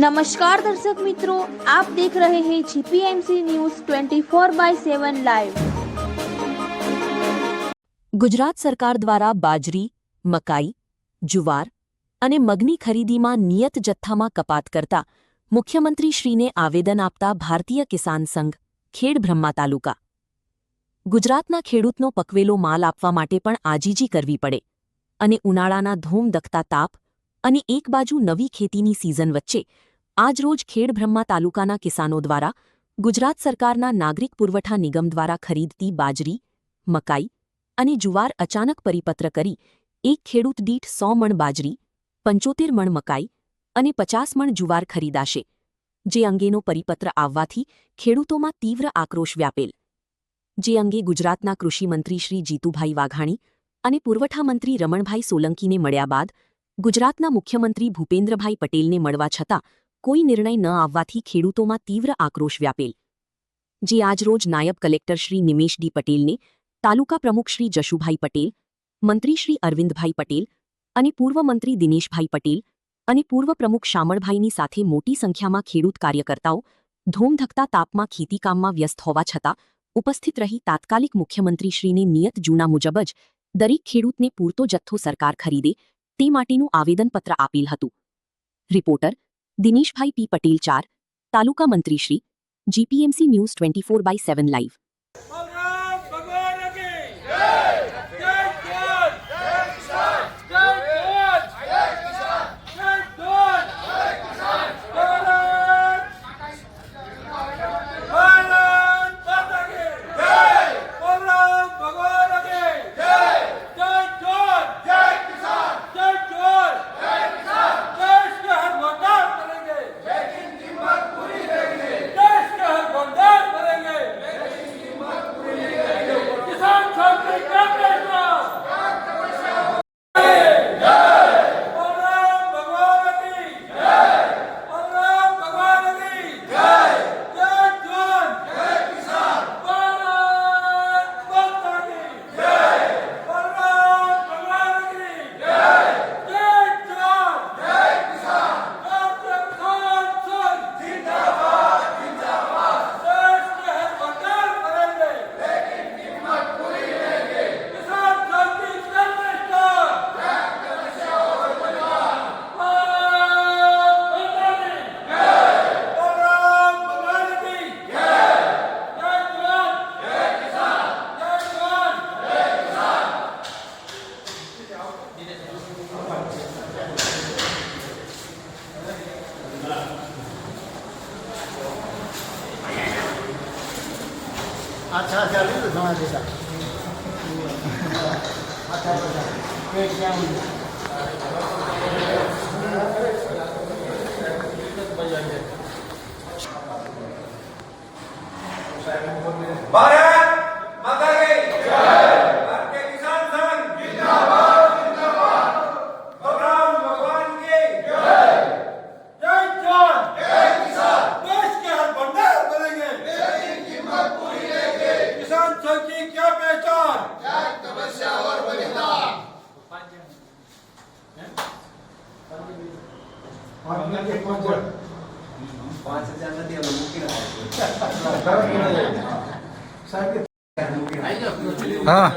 नमस्कार दर्शक मित्रों, आप देख रहे हैं जीपीएमसी न्यूज़ 24/7 લાઈવ। ગુજરાત સરકાર દ્વારા બાજરી, મકાઈ, જુવાર અને મગની ખરીદીમાં નિયત જથ્થામાં કપાત કરતા મુખ્યમંત્રીશ્રીને આવેદન આપતા ભારતીય કિસાન સંઘ, ખેડબ્રહ્મા તાલુકા। ગુજરાતના ખેડૂતનો પકવેલો માલ આપવા માટે પણ આજીજી કરવી પડે અને ઉનાળાના ધૂમધખતા તાપ અને એક બાજુ નવી ખેતીની સિઝન વચ્ચે આજરોજ ખેડબ્રહ્મા તાલુકાના કિસાનો દ્વારા ગુજરાત સરકારના નાગરિક પુરવઠા નિગમ દ્વારા ખરીદતી બાજરી, મકાઈ અને જુવાર અચાનક પરિપત્ર કરી એક ખેડૂત દીઠ 100 મણ બાજરી, 75 મણ મકાઈ અને 50 મણ જુવાર ખરીદાશે, જે અંગેનો પરિપત્ર આવવાથી ખેડૂતોમાં તીવ્ર આક્રોશ વ્યાપેલ। જે અંગે ગુજરાતના કૃષિમંત્રી શ્રી જીતુભાઈ વાઘાણી અને પુરવઠા મંત્રી રમણભાઈ સોલંકીને મળ્યા બાદ ગુજરાતના મુખ્યમંત્રી ભૂપેન્દ્રભાઈ પટેલને મળવા છતાં કોઈ નિર્ણય ન આવવાથી ખેડૂતોમાં તીવ્ર આક્રોશ વ્યાપેલ। જે આજરોજ નાયબ કલેક્ટર શ્રી નિમેશ ડી પટેલને, તાલુકા પ્રમુખ શ્રી જશુભાઈ પટેલ, મંત્રી શ્રી અરવિંદભાઈ પટેલ અને પૂર્વ મંત્રી દિનેશભાઈ પટેલ અને પૂર્વ પ્રમુખ શામળભાઈની સાથે મોટી સંખ્યામાં ખેડૂત કાર્યકર્તાઓ ધૂમધખતા તાપમાં ખેતીકામમાં વ્યસ્ત હોવા છતાં ઉપસ્થિત રહી તાત્કાલિક મુખ્યમંત્રીશ્રીને નિયત જૂના મુજબ જ દરેક ખેડૂતને પૂરતો જથ્થો સરકાર ખરીદે તે માટેનું આવેદનપત્ર આપેલ હતું। રિપોર્ટર દિનેશભાઈ પી પટેલ 4, તાલુકા મંત્રીશ્રી, જીપીએમસી ન્યૂઝ 24/7 લાઈવ। अच्छा चलिए तो समझ लेता अच्छा क्या भारत माता की जय। भारतीय किसान संघ जिंदाबाद जिंदाबाद। भगवान भगवान की जय। जय जवान जय किसान। देश के हर भंडार बनेंगे, लेकिन कीमत पूरी लेंगे। किसान संघ की क्या पहचान? त्याग, तपस्या और बलिदान। 5,000 નથી હવે મૂકી हाँ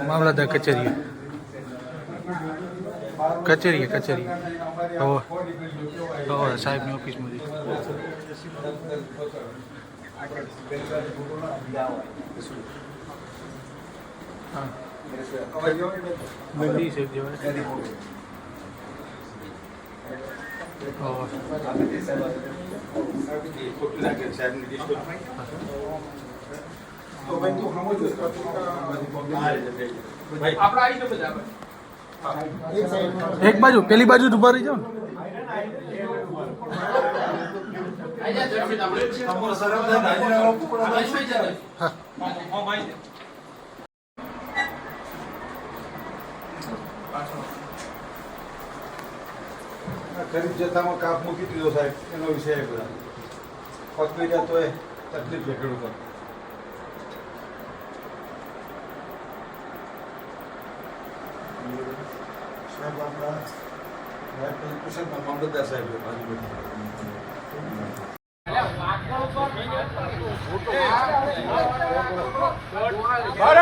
मामलतदार कचेरी कचेरी कचेरी साहेब ની ઓફિસ માં મંડી છે જેવા एक बाजू पेली बाजू उभा रही जाओ खरीद जथ्थाમાં કાપ મૂકી દીધો સાહેબ, એનો વિષય બધા પકવી જાય તો તકલીફ છે ખેડૂતો। સાહેબ આપણા કુશલમાં મામલતદાર સાહેબ ભારત